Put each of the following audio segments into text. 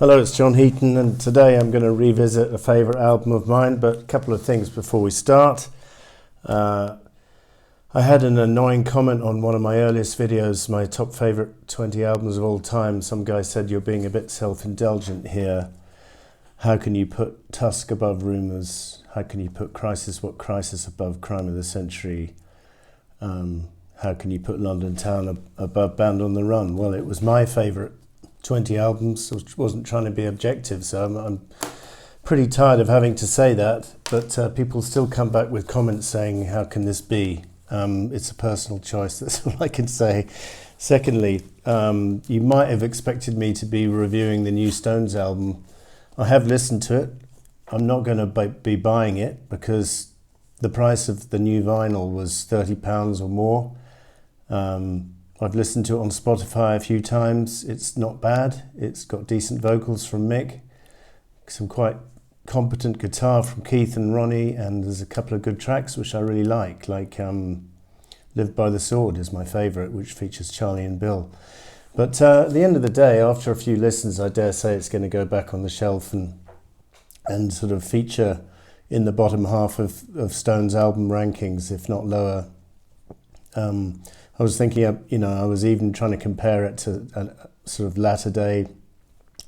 Hello, it's John Heaton, and today I'm going to revisit a favourite album of mine, but a couple of things before we start. I had an annoying comment on one of my earliest videos, my top favourite 20 albums of all time. Some guy said, "You're being a bit self-indulgent here. How can you put Tusk above Rumours? How can you put Crisis What Crisis above Crime of the Century? How can you put London Town above Band on the Run?" Well, it was my favourite 20 albums. I wasn't trying to be objective, so I'm pretty tired of having to say that, but people still come back with comments saying, "How can this be?" It's a personal choice, that's all I can say. Secondly, you might have expected me to be reviewing the new Stones album. I have listened to it. I'm not going to be buying it because the price of the new vinyl was £30 or more. I've listened to it on Spotify a few times. It's not bad. It's got decent vocals from Mick, some quite competent guitar from Keith and Ronnie, and there's a couple of good tracks which I really like Live by the Sword is my favourite, which features Charlie and Bill. But at the end of the day, after a few listens, I dare say it's going to go back on the shelf and sort of feature in the bottom half of Stones album rankings, if not lower. I was thinking, I was even trying to compare it to a sort of latter day,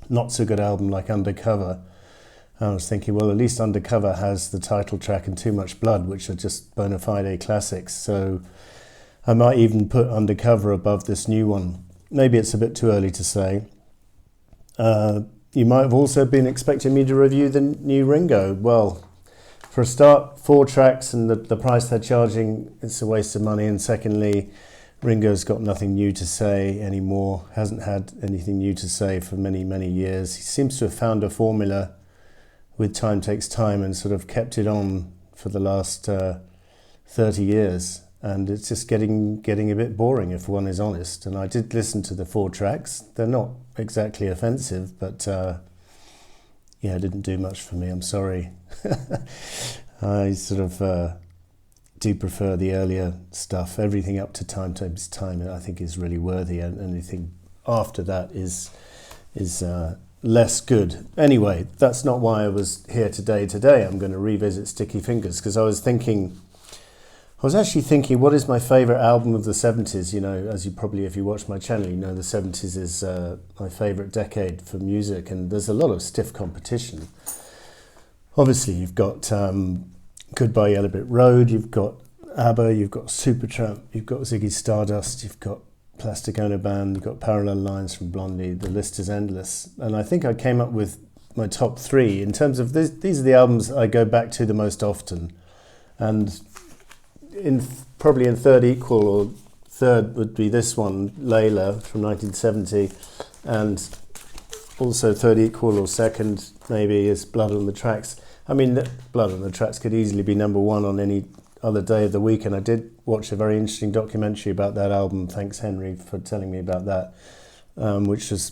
not so good album like Undercover. I was thinking, well, at least Undercover has the title track and Too Much Blood, which are just bona fide classics. So I might even put Undercover above this new one. Maybe it's a bit too early to say. You might have also been expecting me to review the new Ringo. Well, for a start, 4 tracks and the price they're charging, it's a waste of money. And secondly, Ringo's got nothing new to say anymore, hasn't had anything new to say for many, many years. He seems to have found a formula with Time Takes Time and sort of kept it on for the last 30 years. And it's just getting a bit boring, if one is honest. And I did listen to the 4 tracks. They're not exactly offensive, but it didn't do much for me. I'm sorry. I sort of do prefer the earlier stuff. Everything up to Time Takes Time I think is really worthy, and anything after that is less good. Anyway, that's not why I was here today. Today I'm going to revisit Sticky Fingers because I was actually thinking, what is my favourite album of the 70s? As you probably, if you watch my channel, you know the 70s is my favourite decade for music, and there's a lot of stiff competition. Obviously, you've got Goodbye Yellow Brick Road, you've got ABBA, you've got Supertramp, you've got Ziggy Stardust, you've got Plastic Ono Band, you've got Parallel Lines from Blondie. The list is endless. And I think I came up with my top 3 in terms of these are the albums I go back to the most often. And probably in third equal, or third would be this one, Layla from 1970, and also third equal or second maybe is Blood on the Tracks. I mean, Blood on the Tracks could easily be number 1 on any other day of the week, and I did watch a very interesting documentary about that album. Thanks, Henry, for telling me about that, which has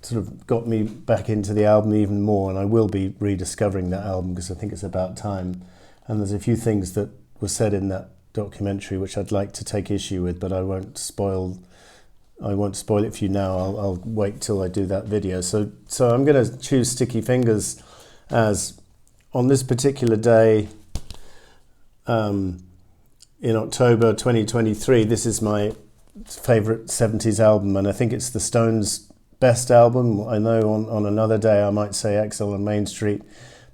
sort of got me back into the album even more, and I will be rediscovering that album because I think it's about time. And there's a few things that were said in that documentary which I'd like to take issue with, but I won't spoil it for you now. I'll wait till I do that video. So I'm going to choose Sticky Fingers as, on this particular day in October 2023, this is my favourite 70s album, and I think it's the Stones' best album. I know on another day I might say Exile on Main Street,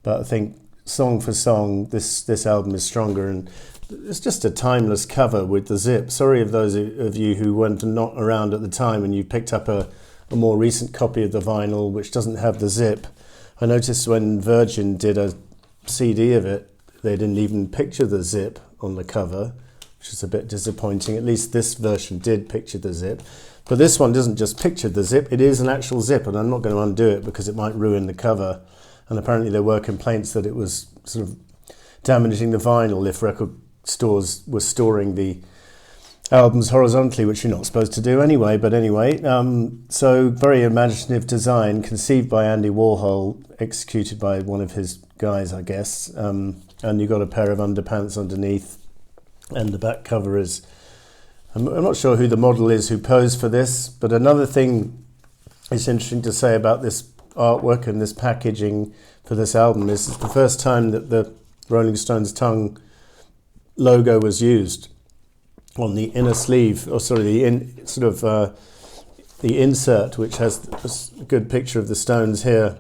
but I think song for song this album is stronger, and it's just a timeless cover with the zip. Sorry of those of you who weren't not around at the time and you picked up a more recent copy of the vinyl which doesn't have the zip. I noticed when Virgin did a CD of it, they didn't even picture the zip on the cover, which is a bit disappointing. At least this version did picture the zip. But this one doesn't just picture the zip, it is an actual zip, and I'm not going to undo it because it might ruin the cover. And apparently there were complaints that it was sort of damaging the vinyl if record stores were storing the albums horizontally, which you're not supposed to do anyway. But anyway, so very imaginative design, conceived by Andy Warhol, executed by one of his guys, I guess. And you've got a pair of underpants underneath, and the back cover is, I'm not sure who the model is who posed for this, but another thing it's interesting to say about this artwork and this packaging for this album. This is the first time that the Rolling Stones tongue logo was used on the inner sleeve, or sorry, the insert, which has a good picture of the Stones here,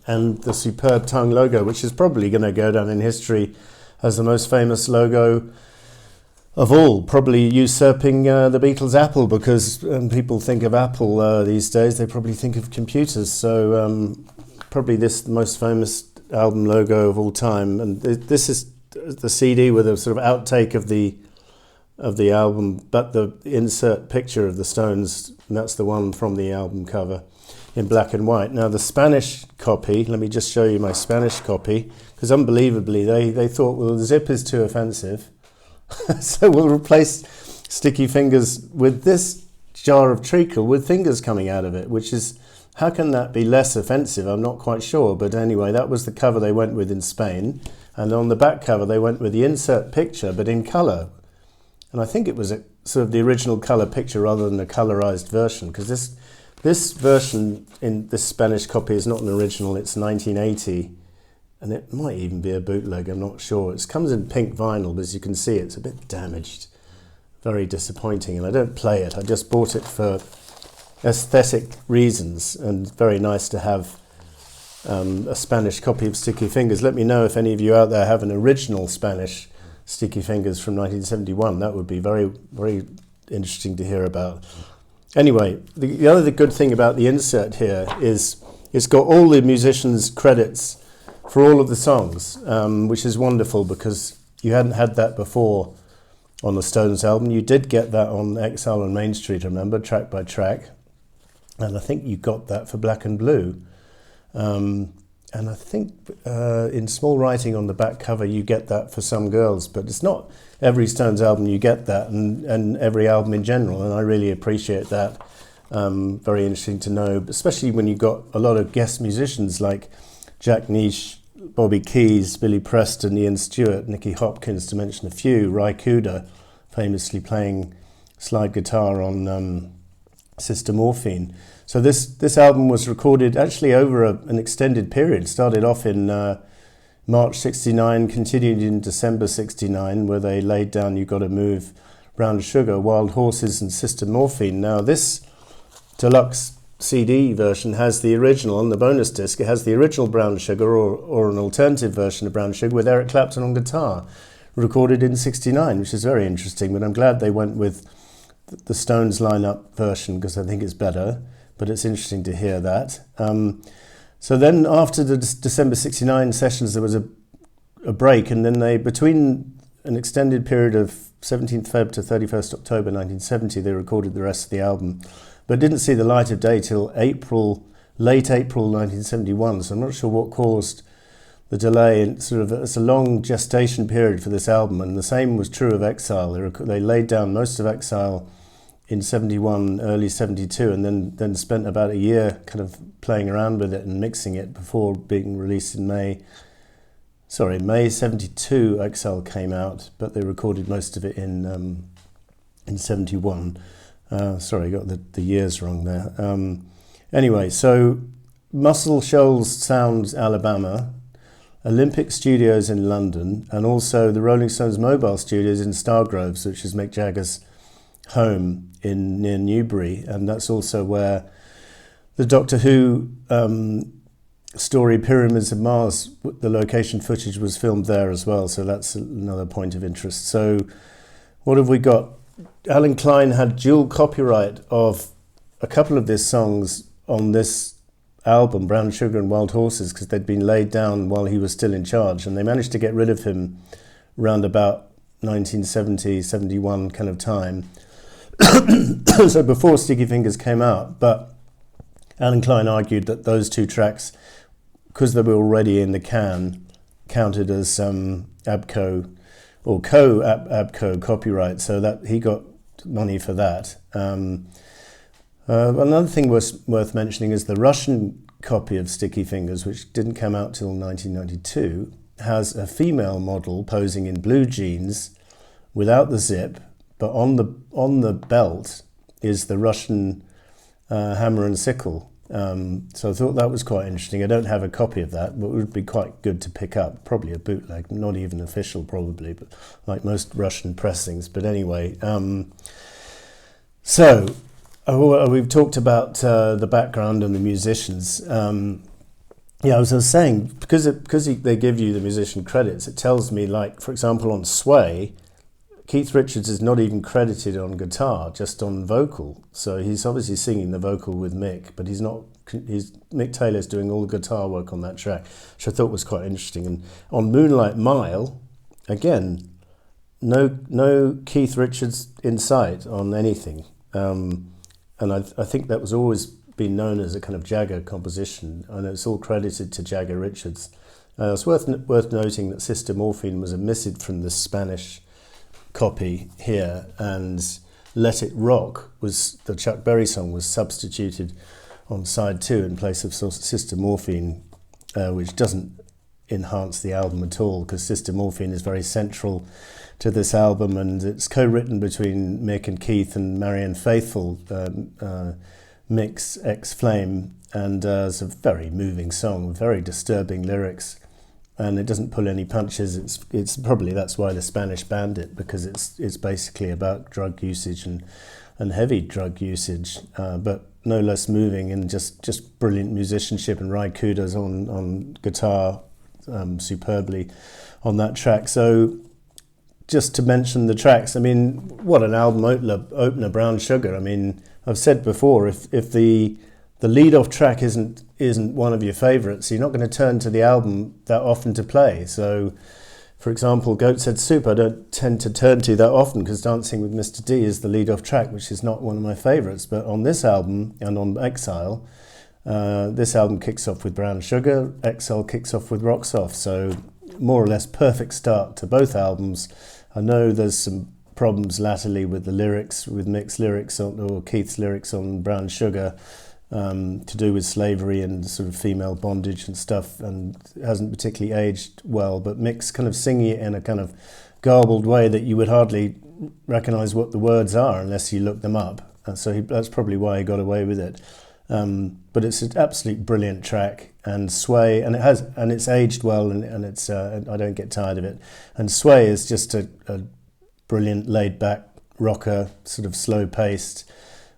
and the superb tongue logo, which is probably going to go down in history as the most famous logo of all, probably usurping the Beatles' Apple, because when people think of Apple these days, they probably think of computers. So probably this the most famous album logo of all time. And this is the CD with a sort of outtake of the album, but the insert picture of the Stones, and that's the one from the album cover in black and white. Now the Spanish copy, let me just show you my Spanish copy, because unbelievably they thought, well, the zip is too offensive. So we'll replace Sticky Fingers with this jar of treacle with fingers coming out of it, which is, how can that be less offensive? I'm not quite sure, but anyway, that was the cover they went with in Spain, and on the back cover they went with the insert picture but in colour, and I think it was a sort of the original colour picture rather than a colorized version, because this version in this Spanish copy is not an original, it's 1980. And it might even be a bootleg, I'm not sure. It comes in pink vinyl, but as you can see, it's a bit damaged. Very disappointing, and I don't play it. I just bought it for aesthetic reasons, and very nice to have a Spanish copy of Sticky Fingers. Let me know if any of you out there have an original Spanish Sticky Fingers from 1971. That would be very, very interesting to hear about. Anyway, the other good thing about the insert here is it's got all the musicians' credits for all of the songs, which is wonderful, because you hadn't had that before on the Stones album. You did get that on Exile on Main Street, remember, track by track, and I think you got that for Black and Blue, and I think in small writing on the back cover you get that for Some Girls, but it's not every Stones album you get that, and every album in general, and I really appreciate that. Very interesting to know, especially when you got a lot of guest musicians like Jack Nish, Bobby Keys, Billy Preston, Ian Stewart, Nicky Hopkins, to mention a few. Ry Cooder, famously playing slide guitar on Sister Morphine. So this album was recorded actually over an extended period. Started off in March '69, continued in December '69, where they laid down You Gotta Move, Brown Sugar, Wild Horses and Sister Morphine. Now this deluxe CD version has the original on the bonus disc. It has the original Brown Sugar, or an alternative version of Brown Sugar with Eric Clapton on guitar, recorded in '69, which is very interesting. But I'm glad they went with the Stones lineup version, because I think it's better. But it's interesting to hear that. So then after the December '69 sessions, there was a break, and then they, between an extended period of 17th Feb to 31st October 1970, they recorded the rest of the album, but didn't see the light of day till late April 1971. So I'm not sure what caused the delay. And it's a long gestation period for this album, and the same was true of Exile. They laid down most of Exile in '71, early '72, and then spent about a year kind of playing around with it and mixing it before being released in May '72. Exile came out, but they recorded most of it in '71. Sorry, I got the years wrong there. Anyway, so Muscle Shoals Sounds, Alabama, Olympic Studios in London, and also the Rolling Stones Mobile Studios in Stargroves, which is Mick Jagger's home near Newbury, and that's also where the Doctor Who story Pyramids of Mars, the location footage was filmed there as well, so that's another point of interest. So what have we got? Alan Klein had dual copyright of a couple of these songs on this album, Brown Sugar and Wild Horses, because they'd been laid down while he was still in charge, and they managed to get rid of him around about 1970, 71 kind of time. So before Sticky Fingers came out, but Alan Klein argued that those two tracks, because they were already in the can, counted as ABCO or co-ABCO copyright, so that he got money for that. Another thing worth mentioning is the Russian copy of Sticky Fingers, which didn't come out till 1992, has a female model posing in blue jeans without the zip, but on the belt is the Russian hammer and sickle, So I thought that was quite interesting. I don't have a copy of that, but it would be quite good to pick up. Probably a bootleg, not even official probably, but like most Russian pressings. But anyway, we've talked about the background and the musicians. Yeah, as I was saying, because they give you the musician credits, it tells me, like, for example, on Sway, Keith Richards is not even credited on guitar, just on vocal. So he's obviously singing the vocal with Mick, but Mick Taylor's doing all the guitar work on that track, which I thought was quite interesting. And on Moonlight Mile, again, no Keith Richards in sight on anything. And I think that was always been known as a kind of Jagger composition, and it's all credited to Jagger Richards. It's worth noting that Sister Morphine was omitted from the Spanish copy here, and Let It Rock, was the Chuck Berry song, was substituted on side 2 in place of Sister Morphine, which doesn't enhance the album at all, because Sister Morphine is very central to this album, and it's co-written between Mick and Keith and Marianne Faithfull, Mick's ex-flame, and it's a very moving song with very disturbing lyrics, and it doesn't pull any punches. It's probably that's why the Spanish banned it, because it's basically about drug usage and heavy drug usage, but no less moving, and just brilliant musicianship, and Ry Cooder's on guitar superbly on that track. So just to mention the tracks, I mean, what an album opener, Brown Sugar. I mean, I've said before, if the lead-off track isn't one of your favourites, you're not going to turn to the album that often to play. So, for example, Goat's Head Soup I don't tend to turn to that often, because Dancing with Mr. D is the lead-off track, which is not one of my favourites. But on this album, and on Exile, this album kicks off with Brown Sugar, Exile kicks off with Rocks Off. So more or less perfect start to both albums. I know there's some problems latterly with the lyrics, with Mick's lyrics or Keith's lyrics on Brown Sugar, to do with slavery and sort of female bondage and stuff, and it hasn't particularly aged well. But Mick's kind of singing it in a kind of garbled way that you would hardly recognise what the words are unless you look them up. And so that's probably why he got away with it. But it's an absolute brilliant track, and Sway, and it's aged well, and it's I don't get tired of it. And Sway is just a brilliant laid-back rocker, sort of slow-paced,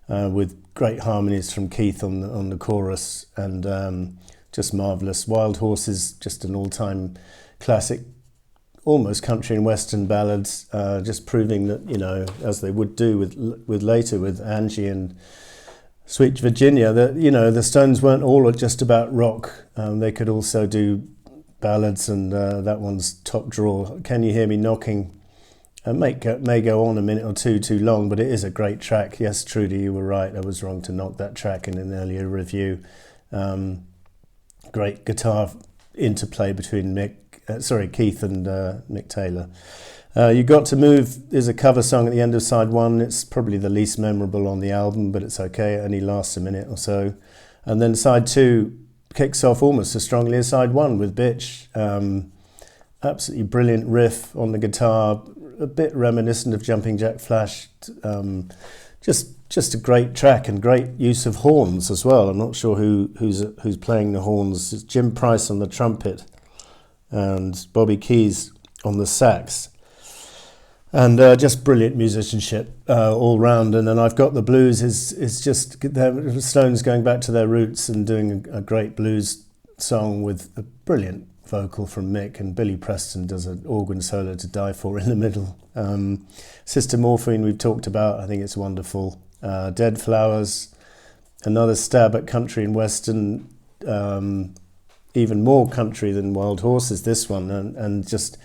with great harmonies from Keith on the chorus, and just marvellous. Wild Horses, just an all-time classic, almost country and western ballads, just proving that, you know, as they would do with later with Angie and Sweet Virginia, that, you know, the Stones weren't all just about rock. They could also do ballads, and that one's top draw. Can You Hear Me Knocking? May go on a minute or two too long, but it is a great track. Yes, Trudy, you were right. I was wrong to knock that track in an earlier review. Great guitar interplay between Keith and Mick Taylor. You Got to Move is a cover song at the end of side 1. It's probably the least memorable on the album, but it's okay. It only lasts a minute or so. And then side 2 kicks off almost as strongly as side 1 with Bitch. Absolutely brilliant riff on the guitar, a bit reminiscent of Jumping Jack Flash. Just a great track, and great use of horns as well. I'm not sure who's playing the horns. It's Jim Price on the trumpet and Bobby Keys on the sax. And just brilliant musicianship all round. And then I've Got the Blues is just the Stones going back to their roots and doing a great blues song with a brilliant vocal from Mick, and Billy Preston does an organ solo to die for in the middle. Sister Morphine we've talked about, I think it's wonderful. Dead Flowers, another stab at country and western, even more country than Wild Horses, this one, and just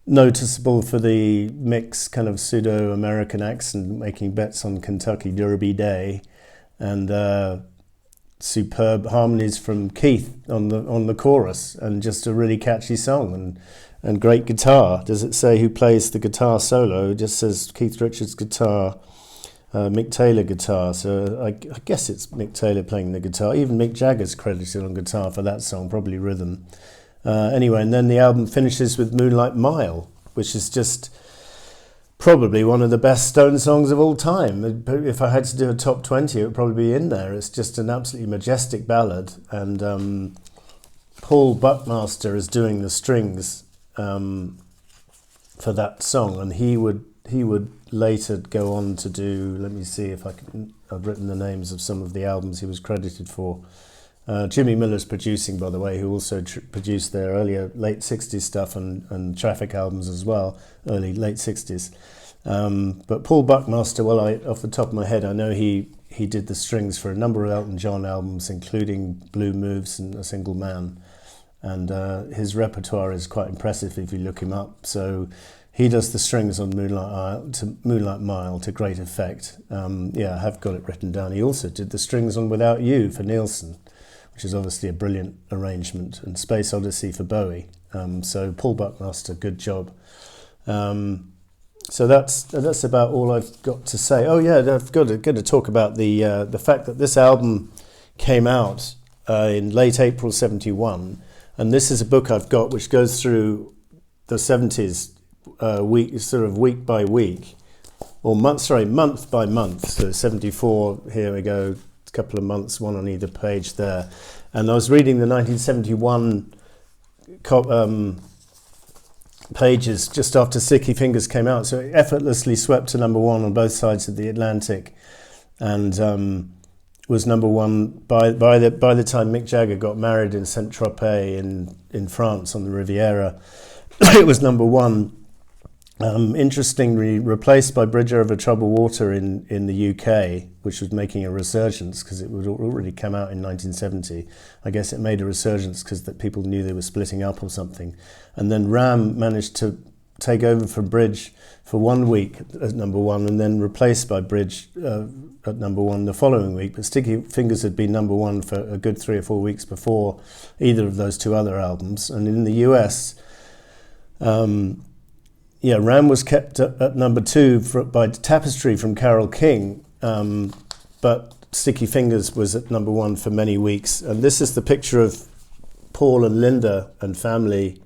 noticeable for the Mick's kind of pseudo-American accent, making bets on Kentucky Derby Day, and superb harmonies from Keith on the chorus, and just a really catchy song, and great guitar. Does it say who plays the guitar solo? It just says Keith Richards guitar, Mick Taylor guitar. So I guess it's Mick Taylor playing the guitar. Even Mick Jagger's credited on guitar for that song, probably rhythm. Anyway, and then the album finishes with Moonlight Mile, which is just probably one of the best Stone songs of all time. If I had to do a top 20, it would probably be in there. It's just an absolutely majestic ballad, and Paul Buckmaster is doing the strings for that song, and he would later go on to do, let me see if I've written the names of some of the albums he was credited for. Jimmy Miller's producing, by the way, who also produced their earlier late 60s stuff and Traffic albums as well, late 60s. But Paul Buckmaster, well, off the top of my head, I know he did the strings for a number of Elton John albums, including Blue Moves and A Single Man. And his repertoire is quite impressive if you look him up. So he does the strings on Moonlight Mile to great effect. I have got it written down. He also did the strings on Without You for Nielsen, which is obviously a brilliant arrangement, and Space Odyssey for Bowie. So Paul Buckmaster, good job. So that's about all I've got to say. Oh yeah, I've got to talk about the fact that this album came out in late April '71, and this is a book I've got which goes through the '70s week by week, or month by month. So '74, here we go. Couple of months, one on either page there, and I was reading the 1971 pages just after Sticky Fingers came out, so it effortlessly swept to number one on both sides of the Atlantic, and was number one by the time Mick Jagger got married in Saint-Tropez in France on the Riviera. It was number one. Interestingly replaced by Bridge Over Troubled Water in the UK, which was making a resurgence because it would already come out in 1970. I guess it made a resurgence because that people knew they were splitting up or something. And then Ram managed to take over from Bridge for 1 week at number one, and then replaced by Bridge at number one the following week. But Sticky Fingers had been number one for a good 3 or 4 weeks before either of those two other albums. And in the US, Ram was kept at number two by Tapestry from Carole King, but Sticky Fingers was at number one for many weeks. And this is the picture of Paul and Linda and family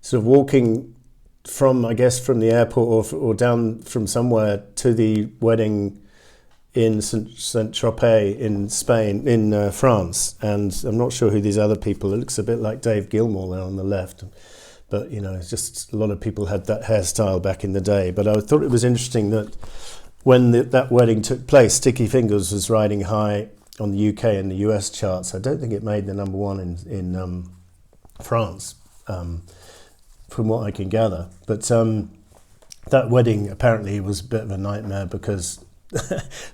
sort of walking from the airport or down from somewhere to the wedding in Saint-Tropez in Spain, in France. And I'm not sure who these other people, it looks a bit like Dave Gilmour there on the left. But, it's just a lot of people had that hairstyle back in the day. But I thought it was interesting that when that wedding took place, Sticky Fingers was riding high on the UK and the US charts. I don't think it made the number one in France, from what I can gather. But that wedding apparently was a bit of a nightmare because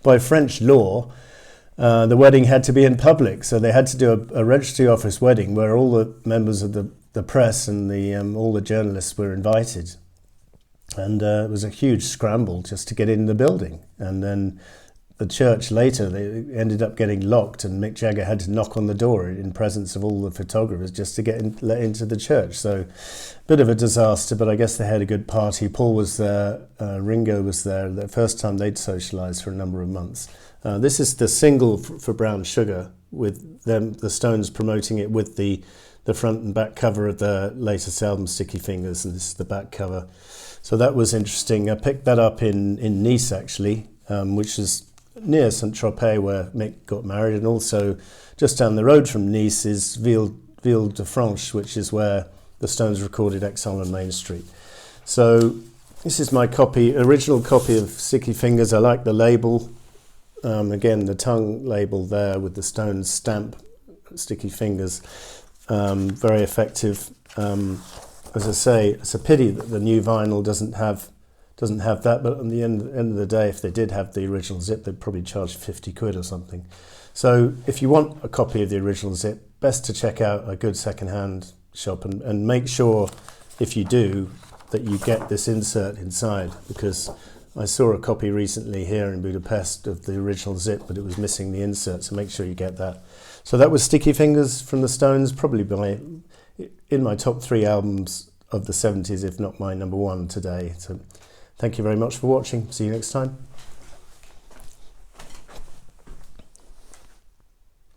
by French law, the wedding had to be in public. So they had to do a registry office wedding where all the members of the press and all the journalists were invited, and it was a huge scramble just to get in the building. And then the church later, they ended up getting locked, and Mick Jagger had to knock on the door in presence of all the photographers just to get let into the church. So a bit of a disaster, but I guess they had a good party. Paul was there, Ringo was there, the first time they'd socialised for a number of months. This is the single for Brown Sugar, with the Stones promoting it with the front and back cover of the latest album, Sticky Fingers, and this is the back cover. So that was interesting. I picked that up in Nice, actually, which is near Saint-Tropez, where Mick got married, and also just down the road from Nice is Ville-de-France, which is where the Stones recorded Exile on Main Street. So this is my original copy of Sticky Fingers. I like the label. Again, the tongue label there with the Stones stamp, Sticky Fingers. Very effective. As I say, it's a pity that the new vinyl doesn't have that, but at the end of the day, if they did have the original zip, they'd probably charge 50 quid or something. So if you want a copy of the original zip, best to check out a good second-hand shop and make sure, if you do, that you get this insert inside, because I saw a copy recently here in Budapest of the original zip, but it was missing the insert, so make sure you get that. So that was Sticky Fingers from the Stones, probably in my top 3 albums of the 70s, if not my number one today. So thank you very much for watching. See you next time.